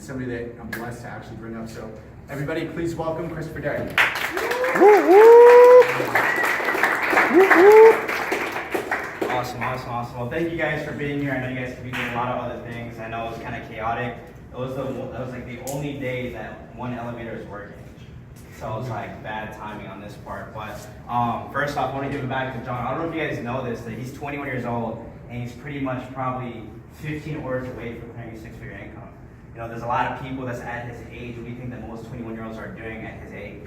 somebody that I'm blessed to actually bring up. So everybody, please welcome Christopher Derrick. Awesome. Well, thank you guys for being here. I know you guys could be doing a lot of other things. I know it was kind of chaotic. That was like the only day that one elevator is working. So it was like bad timing on this part. But first off, I want to give it back to John. I don't know if you guys know this, that he's 21 years old and he's pretty much probably 15 orders away from earning a six-figure income. You know, there's a lot of people that's at his age. What do you think that most 21-year-olds are doing at his age?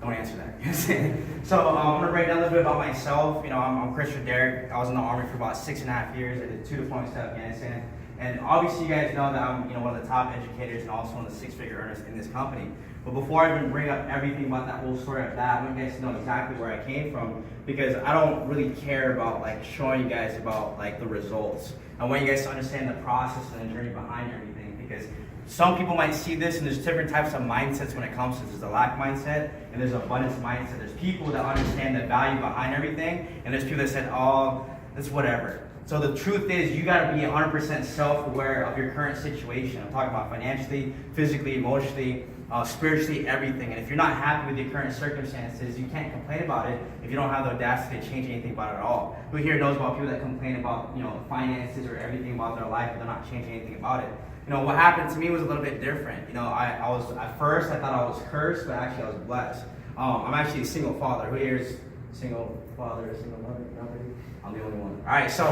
Don't answer that. So I'm gonna break down a little bit about myself. You know, I'm Christopher Derrick. I was in the Army for about 6.5 years. I did 2 deployments to Afghanistan. And obviously you guys know that I'm one of the top educators and also one of the six-figure earners in this company. But before I even bring up everything about that whole story of that, I want you guys to know exactly where I came from, because I don't really care about like showing you guys about like the results. I want you guys to understand the process and the journey behind everything, because some people might see this and there's different types of mindsets when it comes to this. There's a lack mindset and there's abundance mindset. There's people that understand the value behind everything, and there's people that said, oh, it's whatever. So the truth is, you gotta be 100% self-aware of your current situation. I'm talking about financially, physically, emotionally, spiritually, everything. And if you're not happy with your current circumstances, you can't complain about it if you don't have the audacity to change anything about it at all. Who here knows about people that complain about finances or everything about their life, but they're not changing anything about it? You know, what happened to me was a little bit different. You know, I was, at first, I thought I was cursed, but actually I was blessed. I'm actually a single father. Who here is single father, single mother? Nobody? I'm the only one. All right, so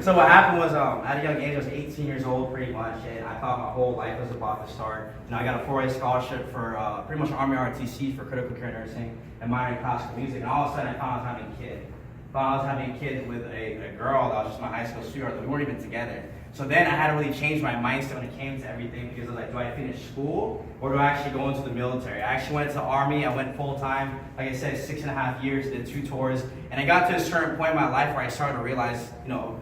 so what happened was, at a young age, I was 18 years old pretty much, and I thought my whole life was about to start. You know, I got a 4A scholarship for pretty much Army ROTC for critical care nursing and minor in classical music, and all of a sudden I found I was having a kid. I was having a kid with a girl that was just my high school sweetheart, that we weren't even together. So then I had to really change my mindset when it came to everything, because I was like, do I finish school or do I actually go into the military? I actually went into the Army. I went full time, like I said, 6.5 years, did 2 tours. And I got to a certain point in my life where I started to realize,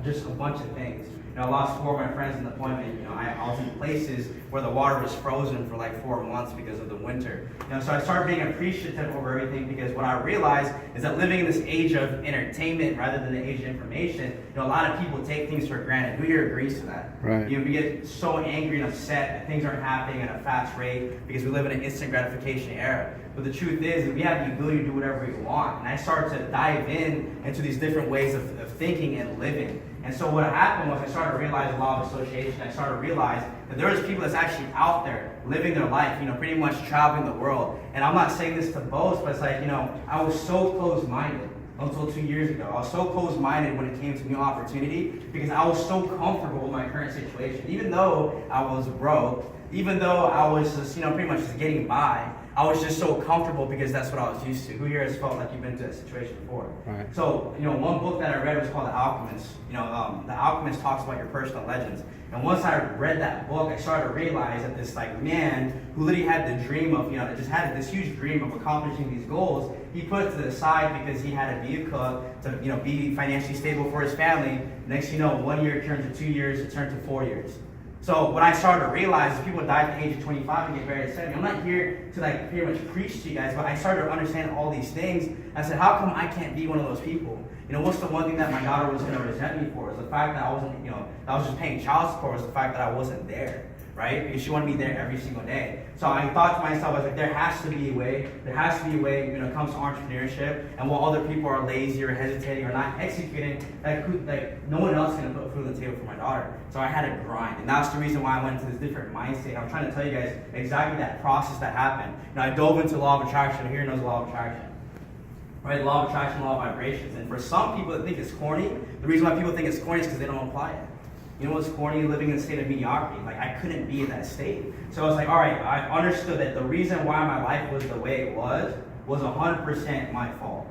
just a bunch of things. I lost 4 of my friends in the deployment. I was in places where the water was frozen for like 4 months because of the winter. So I started being appreciative over everything, because what I realized is that living in this age of entertainment rather than the age of information, a lot of people take things for granted. Who here agrees to that? Right. We get so angry and upset that things aren't happening at a fast rate because we live in an instant gratification era. But the truth is that we have the ability to do whatever we want. And I started to dive into these different ways of thinking and living. And so what happened was I started to realize the law of association. I started to realize that there was people that's actually out there living their life, pretty much traveling the world. And I'm not saying this to boast, but it's like, I was so closed-minded until 2 years ago. I was so closed-minded when it came to new opportunity, because I was so comfortable with my current situation. Even though I was broke, even though I was just, pretty much just getting by, I was just so comfortable because that's what I was used to. Who here has felt like you've been to that situation before? Right. So, one book that I read was called The Alchemist. The Alchemist talks about your personal legends. And once I read that book, I started to realize that this man who literally had the dream of, just had this huge dream of accomplishing these goals, he put it to the side because he had to be a cook, to be financially stable for his family. Next 1 year turned to 2 years, it turned to 4 years. So what I started to realize is people die at the age of 25 and get married at 70. I'm not here to pretty much preach to you guys, but I started to understand all these things. I said, how come I can't be one of those people? What's the one thing that my daughter was going to resent me for? Is the fact that I wasn't, I was just paying child support, was the fact that I wasn't there, right? Because she wanted me there every single day. So I thought to myself, I was like, there has to be a way. There has to be a way when it comes to entrepreneurship. And while other people are lazy or hesitating or not executing, no one else is going to put food on the table for my daughter. So I had to grind. And that's the reason why I went into this different mindset. I'm trying to tell you guys exactly that process that happened. I dove into the law of attraction. Who here knows the law of attraction? Right, law of attraction, law of vibrations. And for some people that think it's corny, the reason why people think it's corny is because they don't apply it. You know what's corny? Living in a state of mediocrity. I couldn't be in that state. So I was like, all right, I understood that the reason why my life was the way it was 100% my fault.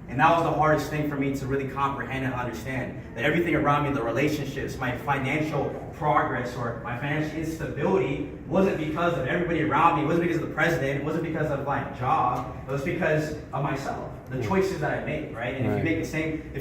And that was the hardest thing for me to really comprehend and understand. That everything around me, the relationships, my financial progress, or my financial instability wasn't because of everybody around me. It wasn't because of the president. It wasn't because of my job. It was because of myself. The choices that I make, right? And if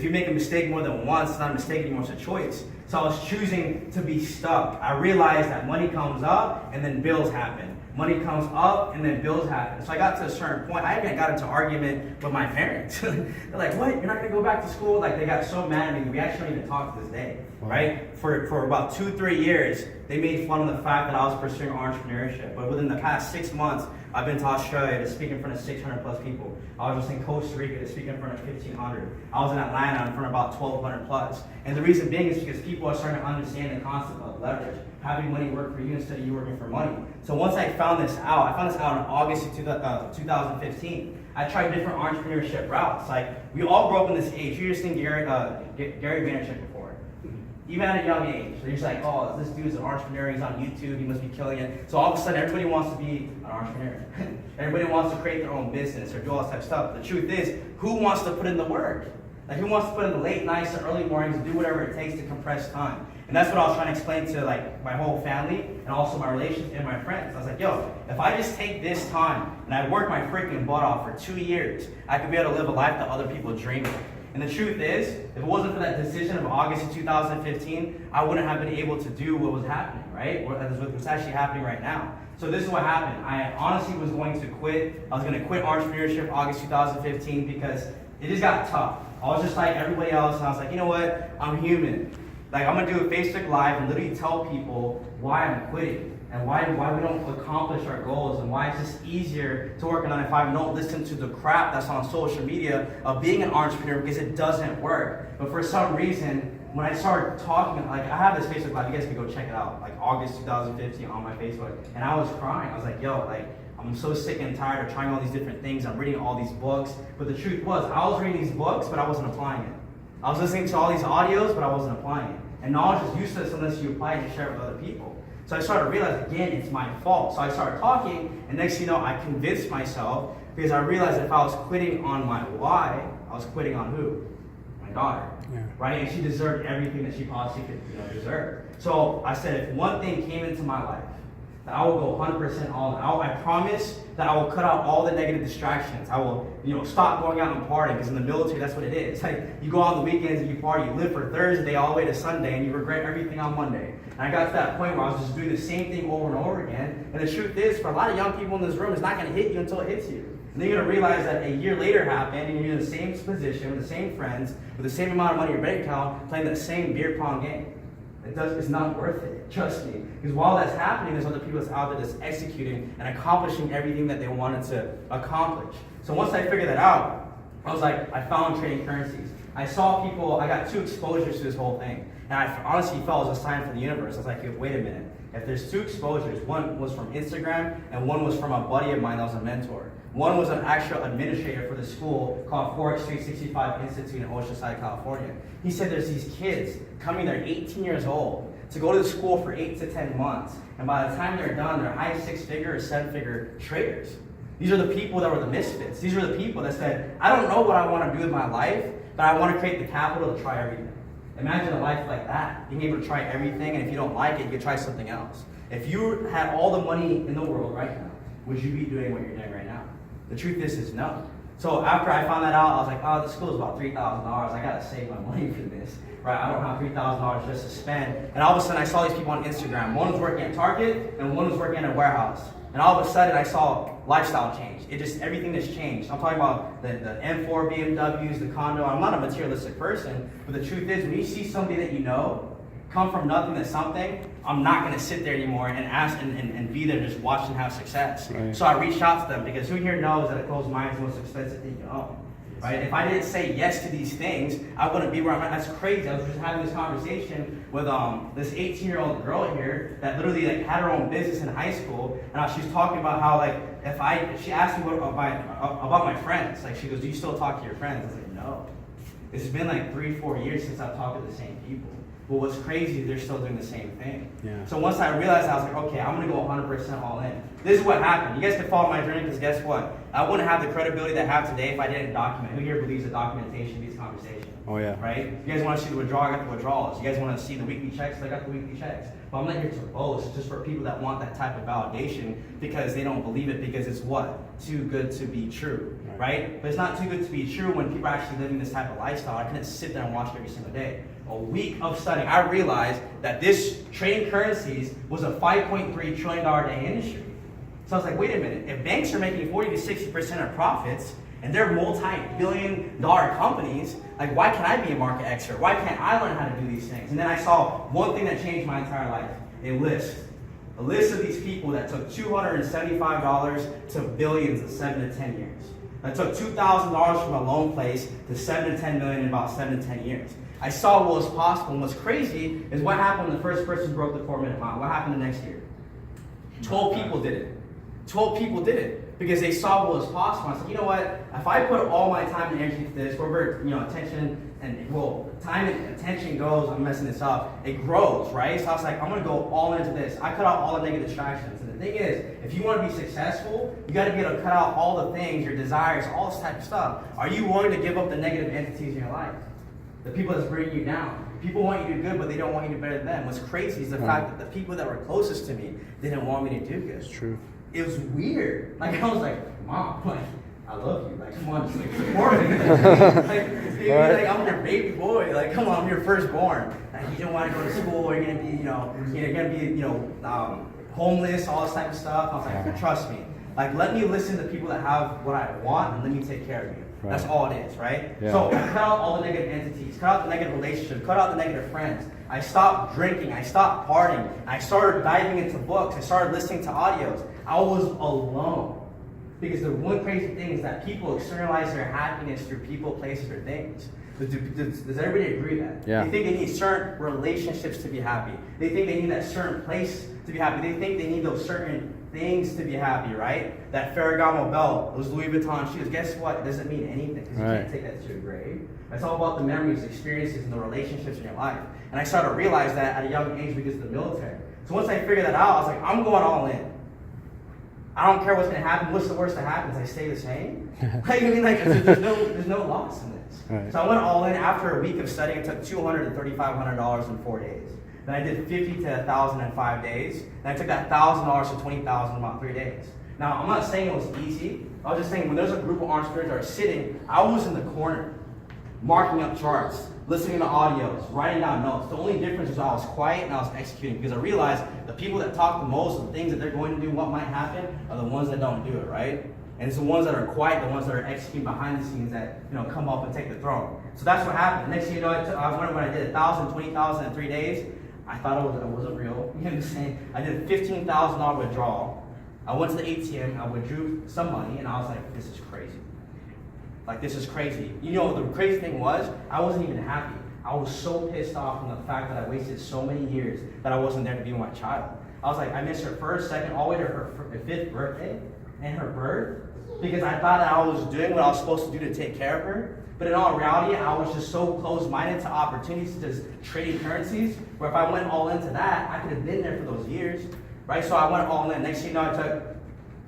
you make a mistake more than once, it's not a mistake anymore, it's a choice. So I was choosing to be stuck. I realized that money comes up and then bills happen. money comes up and then bills happen. So I got to a certain point, I even got into argument with my parents. They're like, what, you're not gonna go back to school? Like they got so mad at me, we actually don't even talk to this day, right? For about 2-3 years, they made fun of the fact that I was pursuing entrepreneurship. But within the past 6 months, I've been to Australia to speak in front of 600 plus people. I was just in Costa Rica to speak in front of 1,500. I was in Atlanta in front of about 1,200 plus. And the reason being is because people are starting to understand the concept of leverage, having money work for you instead of you working for money. So once I found this out in August of 2015. I tried different entrepreneurship routes. Like we all grew up in this age. You just think Gary Vaynerchuk before. Even at a young age, they're just like, oh, this dude's an entrepreneur, he's on YouTube, he must be killing it. So all of a sudden, everybody wants to be an entrepreneur. Everybody wants to create their own business or do all this type of stuff. The truth is, who wants to put in the work? Like, who wants to put in the late nights or early mornings and do whatever it takes to compress time? And that's what I was trying to explain to like my whole family and also my relations and my friends. I was like, yo, if I just take this time and I work my freaking butt off for 2 years, I could be able to live a life that other people dream of. And the truth is, if it wasn't for that decision of August of 2015, I wouldn't have been able to do what was happening, right? What's actually happening right now. So this is what happened. I honestly was going to quit. I was going to quit entrepreneurship August 2015 because it just got tough. I was just like everybody else, and I was like, you know what? I'm human. Like, I'm going to do a Facebook Live and literally tell people why I'm quitting. And why we don't accomplish our goals, and why it's just easier to work a 9 to 5 and don't listen to the crap that's on social media of being an entrepreneur, because it doesn't work. But for some reason, when I started talking, like I have this Facebook Live, you guys can go check it out, like August 2015 on my Facebook, and I was crying. I was like, yo, like I'm so sick and tired of trying all these different things. I'm reading all these books, but the truth was, I was reading these books, but I wasn't applying it. I was listening to all these audios, but I wasn't applying it. And knowledge is useless unless you apply it and share it with other people. So I started to realize, again, it's my fault. So I started talking, and next thing you know, I convinced myself, because I realized that if I was quitting on my why, I was quitting on who? My daughter, right? And she deserved everything that she possibly could deserve. So I said, if one thing came into my life, that I will go 100% all in. I promise that I will cut out all the negative distractions. I will, stop going out and partying, because in the military, that's what it is. Like, you go out on the weekends and you party, you live for Thursday all the way to Sunday, and you regret everything on Monday. And I got to that point where I was just doing the same thing over and over again. And the truth is, for a lot of young people in this room, it's not going to hit you until it hits you. And then you're going to realize that a year later happened, and you're in the same position, with the same friends, with the same amount of money in your bank account, playing the same beer pong game. It's not worth it, trust me. Because while that's happening, there's other people that's out there that's executing and accomplishing everything that they wanted to accomplish. So once I figured that out, I was like, I found trading currencies. I saw people, I got 2 exposures to this whole thing. And I honestly felt it was a sign from the universe. I was like, wait a minute. If there's 2 exposures, one was from Instagram and one was from a buddy of mine that was a mentor. One was an actual administrator for the school called Forex 365 Institute in Oceanside, California. He said there's these kids coming, they're 18 years old, to go to the school for 8 to 10 months. And by the time they're done, they're high 6-figure or 7-figure traders. These are the people that were the misfits. These are the people that said, I don't know what I want to do with my life, but I want to create the capital to try everything. Imagine a life like that, being able to try everything, and if you don't like it, you can try something else. If you had all the money in the world right now, would you be doing what you're doing right now? The truth is no. So after I found that out, I was like, oh, this school is about $3,000. I gotta save my money for this, right? I don't have $3,000 just to spend. And all of a sudden, I saw these people on Instagram. One was working at Target, and one was working at a warehouse. And all of a sudden, I saw lifestyle change. Everything has changed. I'm talking about the M4 BMWs, the condo. I'm not a materialistic person, but the truth is, when you see somebody that you know come from nothing to something, I'm not going to sit there anymore and ask and be there just watching have success. Right. So I reached out to them, because who here knows that a closed mind is the most expensive thing you own? Right? If I didn't say yes to these things, I wouldn't be where I'm at. That's crazy. I was just having this conversation with this 18-year-old girl here that literally had her own business in high school, and she was talking about how she asked me about my friends. Like, she goes, do you still talk to your friends? I was like, no. It's been like 3-4 years since I've talked to the same people. But what's crazy is they're still doing the same thing. Yeah. So once I realized, I was like, okay, I'm going to go 100% all in. This is what happened. You guys can follow my journey, because guess what? I wouldn't have the credibility that I have today if I didn't document. Who here believes that documentation beats conversation? Oh, yeah. Right? You guys want to see the withdrawal? I got the withdrawals. You guys want to see the weekly checks? I got the weekly checks. But I'm not here to boast, just for people that want that type of validation, because they don't believe it, because it's what? Too good to be true, right? But it's not too good to be true when people are actually living this type of lifestyle. I couldn't sit there and watch it every single day. A week of studying, I realized that this trading currencies was a $5.3 trillion a day industry. So I was like, wait a minute, if banks are making 40 to 60% of profits, and they're multi-billion-dollar companies, like why can't I be a market expert? Why can't I learn how to do these things? And then I saw one thing that changed my entire life, a list of these people that took $275 to billions in 7 to 10 years. That took $2,000 from a loan place to 7 to 10 million in about 7 to 10 years. I saw what was possible, and what's crazy is what happened when the first person broke the 4-minute mile. What happened the next year? 12 people did it. 12 people did it because they saw what was possible. I said, you know what? If I put all my time and energy to this, wherever attention and time and attention goes, I'm messing this up. It grows, right? So I was like, I'm gonna go all into this. I cut out all the negative distractions. And the thing is, if you want to be successful, you got to be able to cut out all the things, your desires, all this type of stuff. Are you willing to give up the negative entities in your life? The people that's bringing you down. People want you to do good, but they don't want you to do better than them. What's crazy is the fact that the people that were closest to me didn't want me to do good. It's true. It was weird. Like I was like, Mom, like I love you. Like come on, just like support me. Like I'm your baby boy. Like come on, I'm your firstborn. Like you don't want to go to school. You're gonna be, you're gonna be, homeless, all this type of stuff. I was like, trust me. Like let me listen to people that have what I want, and let me take care of you. Right. That's all it is, right? Yeah. So I cut out all the negative entities, cut out the negative relationships, cut out the negative friends. I stopped drinking, I stopped partying, I started diving into books, I started listening to audios. I was alone. Because the one crazy thing is that people externalize their happiness through people, places, or things. Does everybody agree with that? Yeah. They think they need certain relationships to be happy. They think they need that certain place to be happy. They think they need those certain things to be happy, right? That Ferragamo belt, those Louis Vuitton shoes, guess what? It doesn't mean anything because you can't take that to your grave. It's all about the memories, experiences, and the relationships in your life. And I started to realize that at a young age because of the military. So once I figured that out, I was like, I'm going all in. I don't care what's going to happen. What's the worst that happens? I stay the same. There's no loss in this. Right. So I went all in. After a week of studying, it took $200 to $3,500 in 4 days. Then I did $50 to $1,000 in 5 days. Then I took that $1,000 to $20,000 in about 3 days. Now, I'm not saying it was easy. I was just saying when there's a group of entrepreneurs that are sitting, I was in the corner, marking up charts, listening to audios, writing down notes. The only difference was I was quiet and I was executing because I realized the people that talk the most, the things that they're going to do, what might happen, are the ones that don't do it, right? And it's the ones that are quiet, the ones that are executing behind the scenes that come up and take the throne. So that's what happened. The next thing you know, I went when I did 1,000, 20,000 in 3 days. I thought it wasn't real. You know what I'm saying? I did a $15,000 withdrawal. I went to the ATM, I withdrew some money, and I was like, this is crazy. Like, this is crazy. The crazy thing was, I wasn't even happy. I was so pissed off from the fact that I wasted so many years that I wasn't there to be with my child. I was like, I missed her first, second, all the way to her 5th birthday and her birth because I thought that I was doing what I was supposed to do to take care of her. But in all reality, I was just so closed-minded to opportunities to just trading currencies, where if I went all into that, I could have been there for those years, right? So I went all in. Next thing you know, I took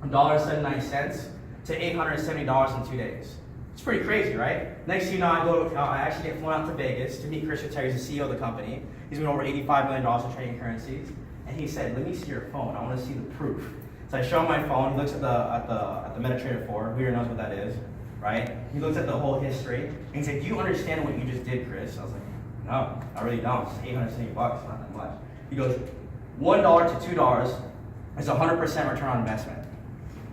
$1.79 to $870 in 2 days. It's pretty crazy, right? Next thing you know, I actually get flown out to Vegas to meet Chris Terry, who's the CEO of the company. He's made over $85 million in trading currencies. And he said, let me see your phone. I want to see the proof. So I show him my phone. He looks at the MetaTrader 4. Who here knows what that is, right? He looks at the whole history. And he said, do you understand what you just did, Chris? I was like, no, I really don't. It's $870, not that much. He goes, $1 to $2 is 100% return on investment.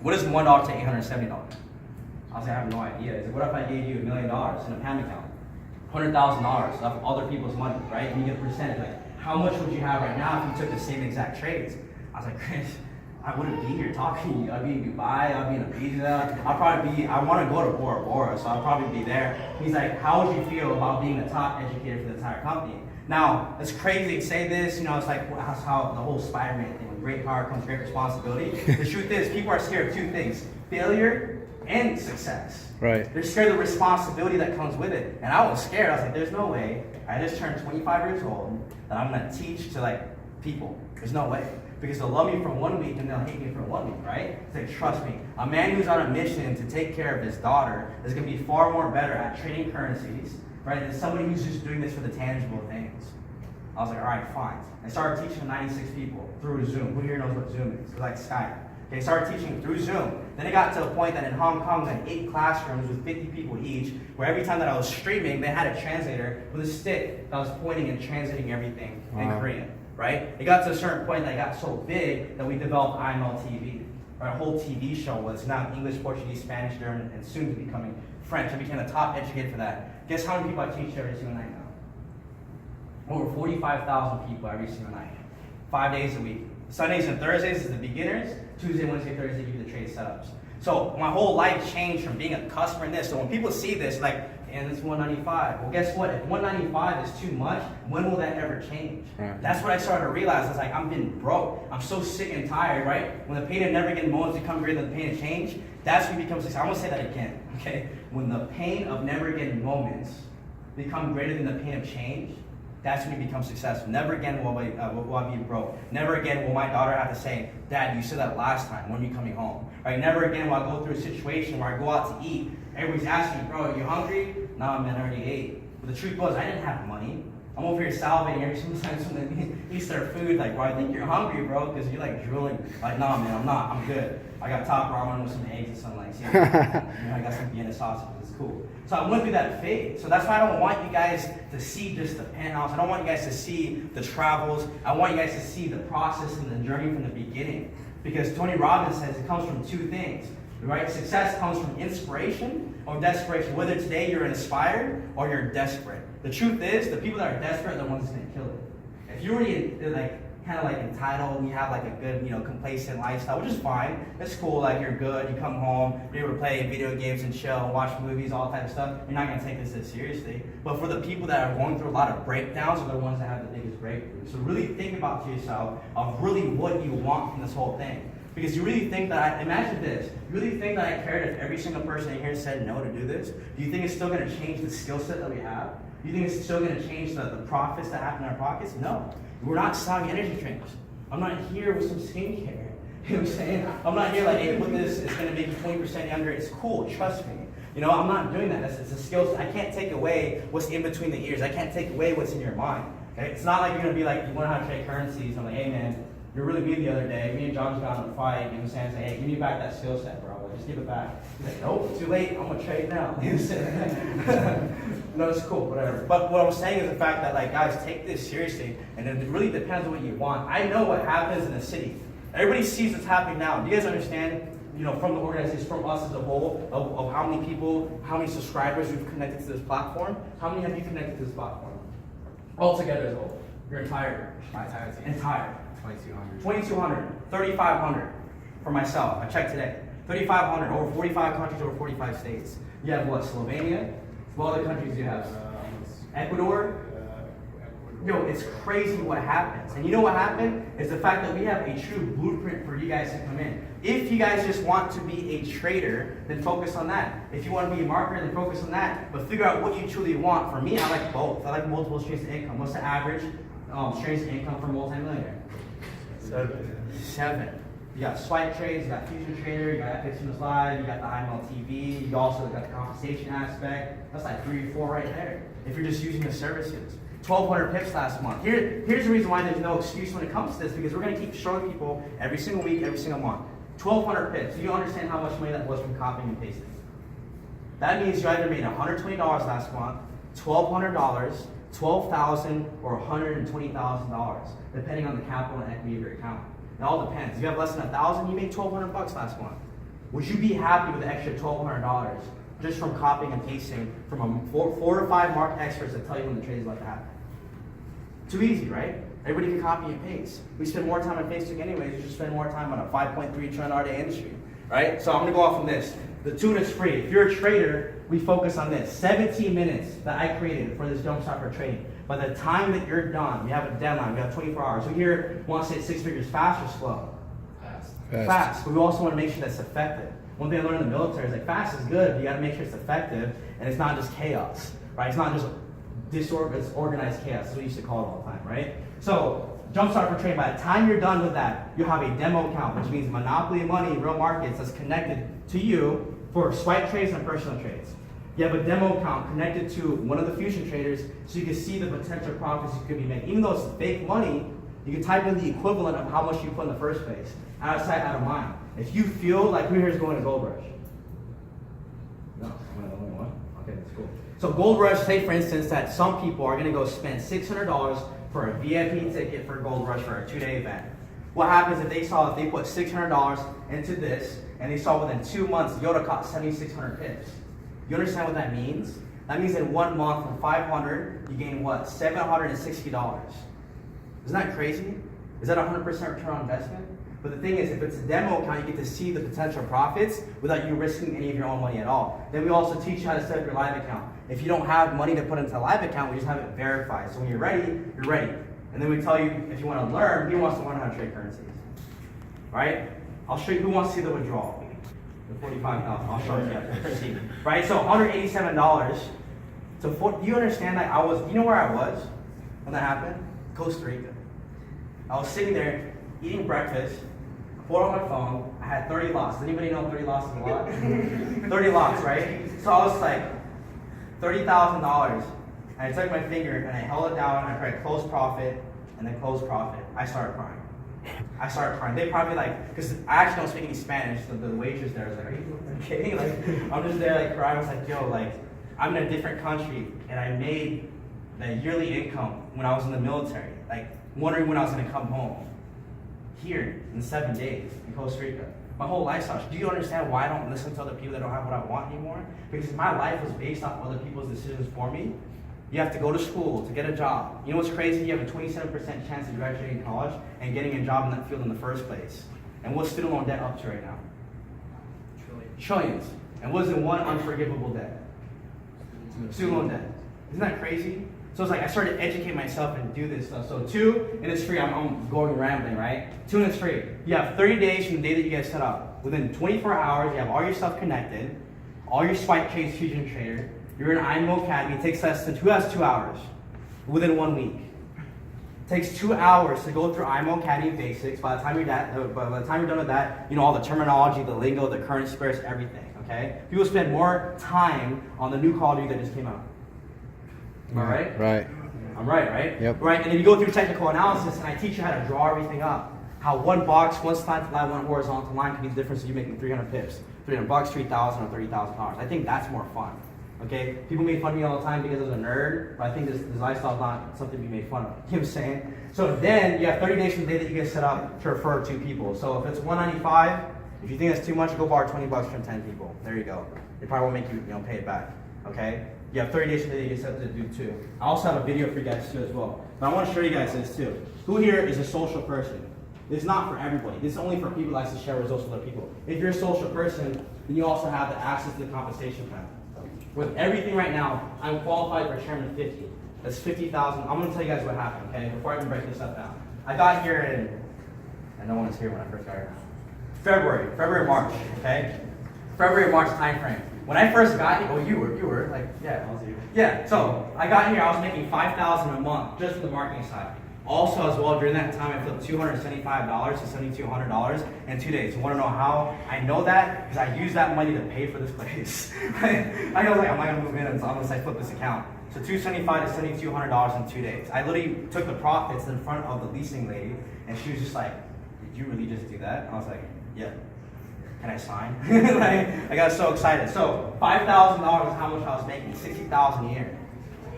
What is $1 to $870? I was like, I have no idea. He said, what if I gave you $1 million in a PAM account? $100,000 of other people's money, right? And you get a percentage. Like, how much would you have right now if you took the same exact trades? I was like, Chris, I wouldn't be here talking to you. I'd be in Dubai, I'd be in Ibiza. I want to go to Bora Bora, so I'll probably be there. He's like, how would you feel about being the top educator for the entire company? Now, it's crazy to say this, it's like that's how the whole Spider-Man thing, with great power comes great responsibility. The truth is, people are scared of two things, failure and success. Right. They're scared of the responsibility that comes with it. And I was scared. I was like, there's no way. I just turned 25 years old that I'm going to teach to people. There's no way. Because they'll love me for 1 week and they'll hate me for 1 week, right? It's like, trust me, a man who's on a mission to take care of his daughter is going to be far more better at trading currencies, right, than somebody who's just doing this for the tangible things. I was like, all right, fine. I started teaching 96 people through Zoom. Who here knows what Zoom is? It's like Skype. Okay, started teaching through Zoom. Then it got to a point that in Hong Kong, I had 8 classrooms with 50 people each, where every time that I was streaming, they had a translator with a stick that was pointing and translating everything in Korean, right? It got to a certain point that it got so big that we developed IML TV. or a whole TV show was now English, Portuguese, Spanish, German, and soon to be becoming French. I became a top educator for that. Guess how many people I teach every single night now? Over 45,000 people every single night. 5 days a week. Sundays and Thursdays is the beginners. Tuesday, Wednesday, Thursday give you the trade setups. So my whole life changed from being a customer in this. So when people see this, like, and it's 195. Well, guess what? If 195 is too much, when will that ever change? Right. That's what I started to realize. I was like, I'm getting broke. I'm so sick and tired, right? When the pain of never getting moments become greater than the pain of change, that's when you become successful. I'm gonna say that again, okay? When the pain of never getting moments become greater than the pain of change, that's when you become successful. Never again will I be broke. Never again will my daughter have to say, Dad, you said that last time. When are you coming home? Right? Never again will I go through a situation where I go out to eat. Everybody's asking me, bro, are you hungry? Nah, man, I already ate. But the truth was, I didn't have money. I'm over here salivating every single time someone eats their food. Like, bro, I think you're hungry, bro, because you're like drooling. Like, nah, man, I'm not. I'm good. I got top ramen with some eggs and some like, you know, I got some Vienna sausages. It's cool. So I went through that phase. So that's why I don't want you guys to see just the penthouse. I don't want you guys to see the travels. I want you guys to see the process and the journey from the beginning. Because Tony Robbins says it comes from two things, right? Success comes from inspiration or desperation. Whether today you're inspired or you're desperate. The truth is, the people that are desperate are the ones that's going to kill it. If you're already kind of like entitled and you have like a good, complacent lifestyle, which is fine. It's cool, like you're good, you come home, you're able to play video games and chill, watch movies, all that type of stuff. You're not going to take this as seriously. But for the people that are going through a lot of breakdowns are the ones that have the biggest breakthroughs. So really think about to yourself of really what you want from this whole thing. Because you really think that, imagine this, you really think that I cared if every single person in here said no to do this? Do you think it's still going to change the skill set that we have? Do you think it's still going to change the profits that happen in our pockets? No. We're not selling energy drinks. I'm not here with some skincare. You know what I'm saying? I'm not here like, hey, put this, it's going to make you 20% younger. It's cool, trust me. I'm not doing that. It's a skill set. I can't take away what's in between the ears. I can't take away what's in your mind. Okay? It's not like you're going to be like, you want to how to trade currencies. I'm like, hey, man, you're really mean the other day. Me and John just got in a fight. You know what I'm saying? I say, hey, give me back that skill set, bro. Like, just give it back. He's like, nope, too late. I'm going to trade now. You know what I'm saying? No, it's cool, whatever. But what I'm saying is the fact that, like, guys, take this seriously. And it really depends on what you want. I know what happens in the city. Everybody sees what's happening now. Do you guys understand, from the organization, from us as a whole, of how many people, how many subscribers we've connected to this platform? How many have you connected to this platform? Altogether as a whole. Your entire team. Entire. 2,200. 2,200, 3,500 for myself. I checked today. 3,500, over 45 countries, over 45 states. You have what, Slovenia? What other countries do you have? Ecuador? Yo, it's crazy what happens. And you know what happened? Is the fact that we have a true blueprint for you guys to come in. If you guys just want to be a trader, then focus on that. If you want to be a marketer, then focus on that. But figure out what you truly want. For me, I like both. I like multiple streams of income. What's the average streams of income for multi-millionaire? 7. You got swipe trades, you got future trader, you got IMarketsLive, you got the IMLTV, you also got the compensation aspect. That's like 3 or 4 right there. If you're just using the services. 1,200 pips last month. Here's the reason why there's no excuse when it comes to this, because we're going to keep showing people every single week, every single month. 1,200 pips. Do you understand how much money that was from copying and pasting? That means you either made $120 last month, $1,200, $12,000, or $120,000, depending on the capital and equity of your account. It all depends. If you have less than 1,000, you made $1,200 last month. Would you be happy with the extra $1,200 just from copying and pasting from 4 to 5 market experts that tell you when the trade is about to happen? Too easy, right? Everybody can copy and paste. We spend more time on Facebook anyways. You should spend more time on a $5.3 trillion day industry, right? So I'm gonna go off on this. The tune is free. If you're a trader, we focus on this. 17 minutes that I created for this jumpstart for trading. By the time that you're done, we have a deadline. We have 24 hours. We here want to say 6 figures fast or slow? Fast. But we also want to make sure that's effective. One thing I learned in the military is like fast is good, but you got to make sure it's effective and it's not just chaos, right? It's not just disorganized chaos. That's what we used to call it all the time, right? So jumpstart for trading. By the time you're done with that, you'll have a demo account, which means monopoly money, real markets that's connected to you for swipe trades and personal trades. You have a demo account connected to one of the fusion traders so you can see the potential profits you could be making. Even though it's fake money, you can type in the equivalent of how much you put in the first place. Out of sight, out of mind. If you feel like who here is going to Gold Rush? No, I'm the only one? Okay, that's cool. So Gold Rush, say for instance that some people are going to go spend $600 for a VIP ticket for Gold Rush for a 2-day event. What happens if they put $600 into this, and they saw within 2 months Yoda caught 7,600 pips? You understand what that means? That means in 1 month from 500, you gain what? $760. Isn't that crazy? Is that 100% return on investment? But the thing is, if it's a demo account, you get to see the potential profits without you risking any of your own money at all. Then we also teach you how to set up your live account. If you don't have money to put into a live account, we just have it verified. So when you're ready, you're ready. And then we tell you if you want to learn, who wants to learn how to trade currencies? Right? I'll show you who wants to see the withdrawal. The 45,000. I'll show you. Right? So $187. So do you understand that you know where I was when that happened? Costa Rica. I was sitting there eating breakfast, pulled on my phone, I had 30 lots. Does anybody know 30 lots is a lot? 30 lots, right? So I was like, $30,000. And I took my finger and I held it down, I tried close profit, and then close profit. I started crying. They probably because I actually don't speak any Spanish, so the waitress there was like, are you kidding? Like, I'm just there like crying. I was like, yo, I'm in a different country, and I made the yearly income when I was in the military, wondering when I was gonna come home. Here in 7 days in Costa Rica. My whole lifestyle. Do you understand why I don't listen to other people that don't have what I want anymore? Because my life was based off other people's decisions for me. You have to go to school to get a job. You know what's crazy? You have a 27% chance of graduating college and getting a job in that field in the first place. And what's student loan debt up to right now? Trillions. And what is the one unforgivable debt? Student loan debt. Isn't that crazy? So it's I started to educate myself and do this stuff. So 2, and it's free. I'm going rambling, right? 2, and it's free. You have 30 days from the day that you guys set up. Within 24 hours, you have all your stuff connected, all your spike trades, Fusion Trader. You're in IMO Academy. It takes less than 2 hours within 1 week. It takes 2 hours to go through IMO Academy basics. By the time you're done with that, you know all the terminology, the lingo, the current spirits, everything. Okay? People spend more time on the new Call of Duty that just came out. Am I right? Right. I'm right? Yep. Right, and then you go through technical analysis, and I teach you how to draw everything up. How one box, one slant line, one horizontal line can be the difference of you making 300 pips. $300, $3,000, or $30,000. I think that's more fun. Okay? People make fun of me all the time because I was a nerd, but I think this lifestyle is not something to be made fun of. You know what I'm saying? So then you have 30 days from the day that you get set up to refer 2 people. So if it's $195, if you think that's too much, go borrow $20 from 10 people. There you go. They probably won't make you pay it back. Okay? You have 30 days from the day you get set up to do 2. I also have a video for you guys too as well. But I want to show you guys this too. Who here is a social person? This is not for everybody. This is only for people that like to share results with other people. If you're a social person, then you also have the access to the compensation plan. With everything right now, I'm qualified for Chairman 50. That's 50,000. I'm going to tell you guys what happened, okay? Before I even break this up down. I got here and no one was here when I first got here. February, March, okay? February, March time frame. When I first got here, you were, yeah. I was here. Yeah, so I got here, I was making $5,000 a month just for the marketing side. Also, as well, during that time, I flipped $275 to $7,200 in 2 days. You want to know how I know that? Because I used that money to pay for this place. I was like, I'm not going to move in unless I flip this account. So $275 to $7,200 in 2 days. I literally took the profits in front of the leasing lady, and she was just like, did you really just do that? And I was like, yeah. Can I sign? I got so excited. So $5,000 is how much I was making, $60,000 a year.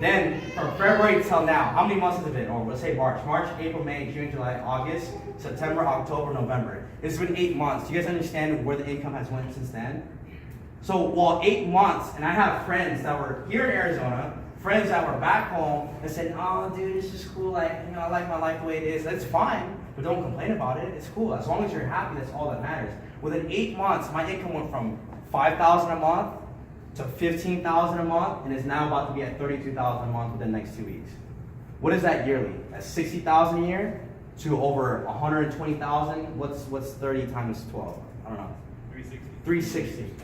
Then from February till now, how many months has it been? Or let's say March, April, May, June, July, August, September, October, November. It's been 8 months. Do you guys understand where the income has went since then? So 8 months, and I have friends that were here in Arizona, friends that were back home, and said, oh dude, it's just cool, I like my life the way it is. That's fine, but don't complain about it. It's cool. As long as you're happy, that's all that matters. Within 8 months, my income went from $5,000 a month to $15,000 a month, and is now about to be at $32,000 a month within the next 2 weeks. What is that yearly? That's $60,000 a year to over $120,000. What's 30 times 12? I don't know. 360.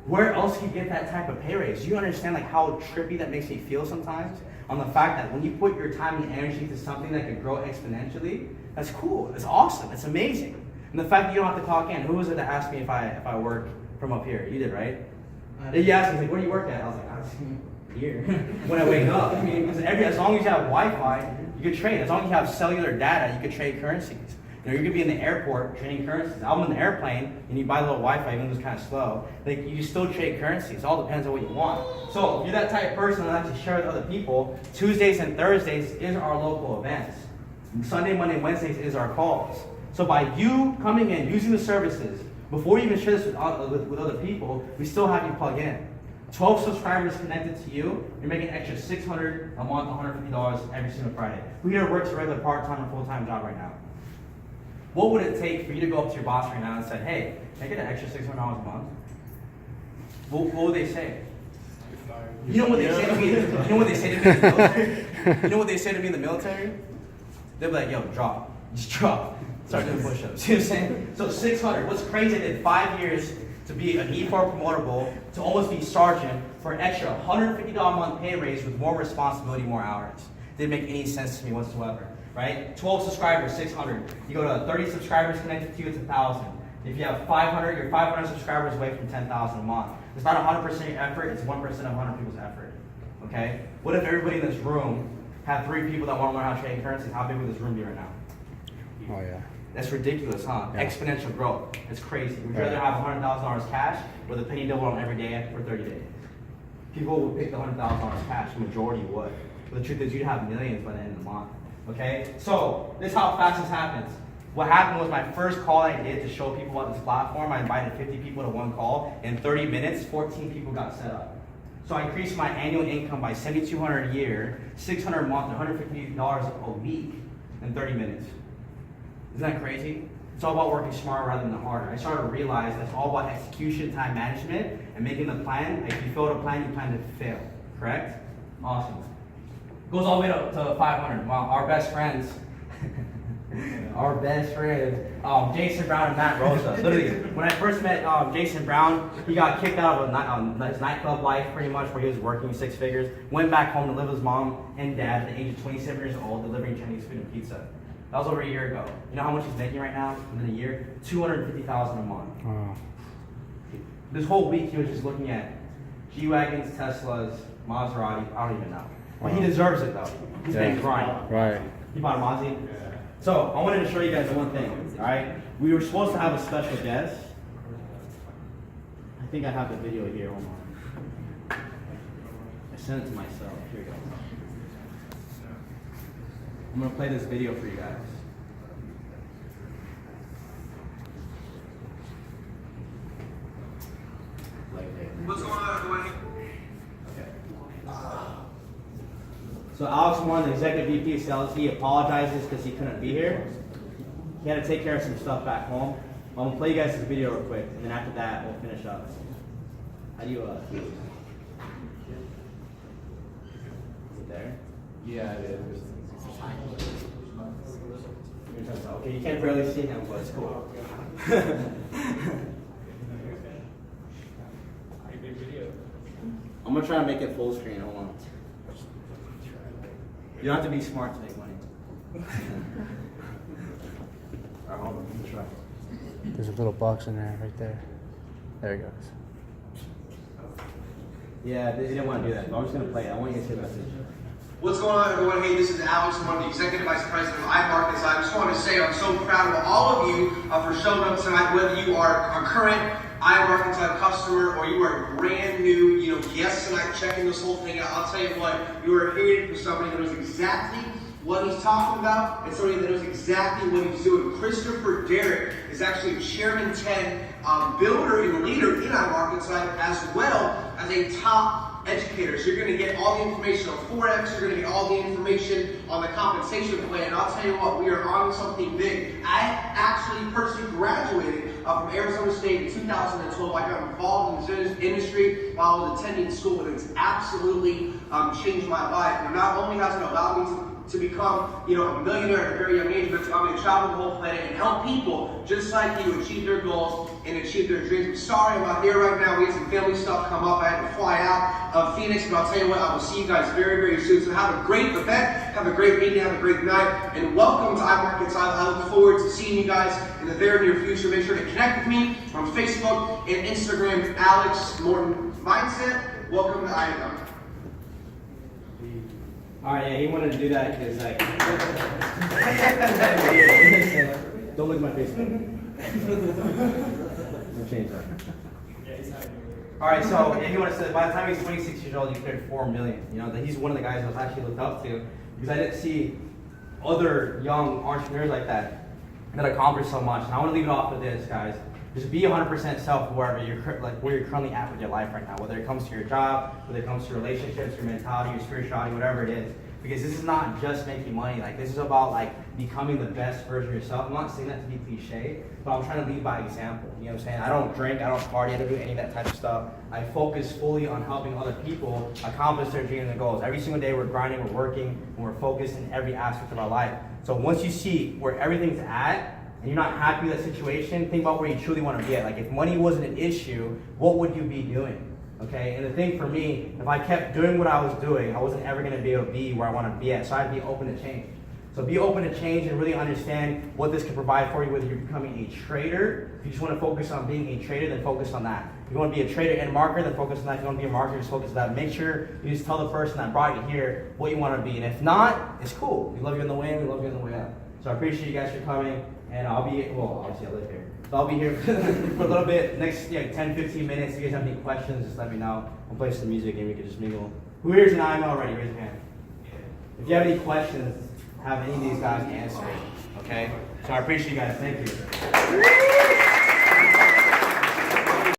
Where else can you get that type of pay raise? Do you understand how trippy that makes me feel sometimes? On the fact that when you put your time and energy to something that could grow exponentially, that's cool. It's awesome. It's amazing. And the fact that you don't have to clock in. Who was it that asked me if I work from up here? You did, right? You asked me, where do you work at? I was like, I'm here. When I wake up. Because as long as you have Wi-Fi, you could trade. As long as you have cellular data, you could trade currencies. You could be in the airport trading currencies. I'm in the airplane and you buy a little Wi-Fi, even though it's kind of slow. You still trade currencies. It all depends on what you want. So if you're that type of person that likes to share with other people, Tuesdays and Thursdays is our local events. Sunday, Monday, Wednesdays is our calls. So by you coming in, using the services, before you even share this with other people, we still have you plug in. 12 subscribers connected to you, you're making an extra $600 a month, $150 every single Friday. Who here works a regular part-time or full-time job right now? What would it take for you to go up to your boss right now and say, hey, can I get an extra $600 a month? What would they say? You know what they say to me? You know what they say to me in the military? You know what they say to me in the military? They'll be like, yo, drop. Just drop. Start doing push-ups. You know what I'm saying? So 600. What's crazy, I did 5 years to be an E4 promotable, to almost be sergeant for an extra $150 a month pay raise with more responsibility, more hours. Didn't make any sense to me whatsoever, right? 12 subscribers, 600. You go to 30 subscribers connected to you, it's 1,000. If you have 500, you're 500 subscribers away from 10,000 a month. It's not 100% your effort, it's 1% of 100 people's effort, okay? What if everybody in this room had 3 people that want to learn how to trade currencies? How big would this room be right now? Oh yeah. That's ridiculous, huh? Yeah. Exponential growth. It's crazy. We'd rather have $100,000 cash with a penny double on every day for 30 days. People would pick the $100,000 cash. The majority would. But the truth is, you'd have millions by the end of the month. Okay? So, this is how fast this happens. What happened was my first call I did to show people about this platform, I invited 50 people to one call. In 30 minutes, 14 people got set up. So I increased my annual income by $7,200 a year, $600 a month, $150 a week in 30 minutes. Isn't that crazy? It's all about working smarter rather than harder. I started to realize that's all about execution, time management, and making the plan. If you fail to plan, you plan to fail. Correct? Awesome. Goes all the way to 500. Well, our best friends, Jason Brown and Matt Rosa. Literally, when I first met Jason Brown, he got kicked out of his nightclub life pretty much, where he was working 6 figures. Went back home to live with his mom and dad at the age of 27 years old, delivering Chinese food and pizza. That was over a year ago. You know how much he's making right now within a year? $250,000 a month. Oh. This whole week he was just looking at G-Wagons, Teslas, Maserati, I don't even know. But he deserves it though. He's been grinding. Right. He bought a Mazda. So I wanted to show you guys one thing, alright? We were supposed to have a special guest. I think I have the video here, hold on. I sent it to myself, here we go. I'm gonna play this video for you guys. What's going on, everybody? So Alex Warren, the executive VP of sales, he apologizes because he couldn't be here. He had to take care of some stuff back home. I'm gonna play you guys this video real quick, and then after that, we'll finish up. How do you, is it there? Yeah, it is. Okay, you can't barely see him, but it's cool. I'm gonna try to make it full screen, hold on. You don't have to be smart to make money. Alright, hold on, let me try. There's a little box in there, right there. There it goes. Yeah, they didn't want to do that, but I'm just gonna play it. I want you to hear the message. What's going on, everyone? Hey, this is Alex. I'm one of the Executive Vice President of IMarketsLive. I just want to say I'm so proud of all of you for showing up tonight, whether you are a current IMarketsLive customer or you are brand new, guest tonight, checking this whole thing out. I'll tell you what, you are hearing from somebody that knows exactly what he's talking about and somebody that knows exactly what he's doing. Christopher Derrick is actually Chairman 10, builder and leader in IMarketsLive, as well as a top educator. So you're going to get all the information on Forex, you're going to get all the information on the compensation plan. And I'll tell you what, we are on something big. I actually personally graduated from Arizona State in 2012. I got involved in this industry while I was attending school, and it's absolutely changed my life. And not only has it allowed me to become, a millionaire at a very young age, but I'm going to travel the whole planet and help people just like you achieve their goals and achieve their dreams. I'm sorry I'm not here right now. We had some family stuff come up. I had to fly out of Phoenix, but I'll tell you what, I will see you guys very, very soon. So have a great event, have a great meeting, have a great night, and welcome to IMarketsLive. I look forward to seeing you guys in the very near future. Make sure to connect with me on Facebook and Instagram, Alex Morton Mindset. Welcome to IMarketsLive. Alright, yeah, he wanted to do that because, don't look at my face. I'll change that. Alright, so if you want to say, by the time he's 26 years old, he cleared $4 million. He's one of the guys I was actually looked up to because I didn't see other young entrepreneurs like that. that accomplished so much. And I want to leave it off with this, guys. Just be 100% self where you're currently at with your life right now, whether it comes to your job, whether it comes to relationships, your mentality, your spirituality, whatever it is. Because this is not just making money. Like, this is about like becoming the best version of yourself. I'm not saying that to be cliche, but I'm trying to lead by example. You know what I'm saying? I don't drink, I don't party, I don't do any of that type of stuff. I focus fully on helping other people accomplish their dreams and goals. Every single day we're grinding, we're working, and we're focused in every aspect of our life. So once you see where everything's at, and you're not happy with that situation, think about where you truly want to be at. Like, if money wasn't an issue, what would you be doing? Okay, and the thing for me, if I kept doing what I was doing, I wasn't ever going to be able to be where I want to be at. So I'd be open to change. So be open to change and really understand what this can provide for you, whether you're becoming a trader. If you just want to focus on being a trader, then focus on that. If you want to be a trader and marketer, then focus on that. If you want to be a marketer, just focus on that. Make sure you just tell the person that brought you here what you want to be. And if not, it's cool. We love you on the way in, we love you on the way out. So I appreciate you guys for coming. And I'll be, well, obviously I live here. So I'll be here for a little bit, next 10, 15 minutes. If you guys have any questions, just let me know. I'll play some music and we can just mingle. Who here's an IMO already? Raise your hand. If you have any questions, have any of these guys answer it. Okay? So I appreciate you guys. Thank you.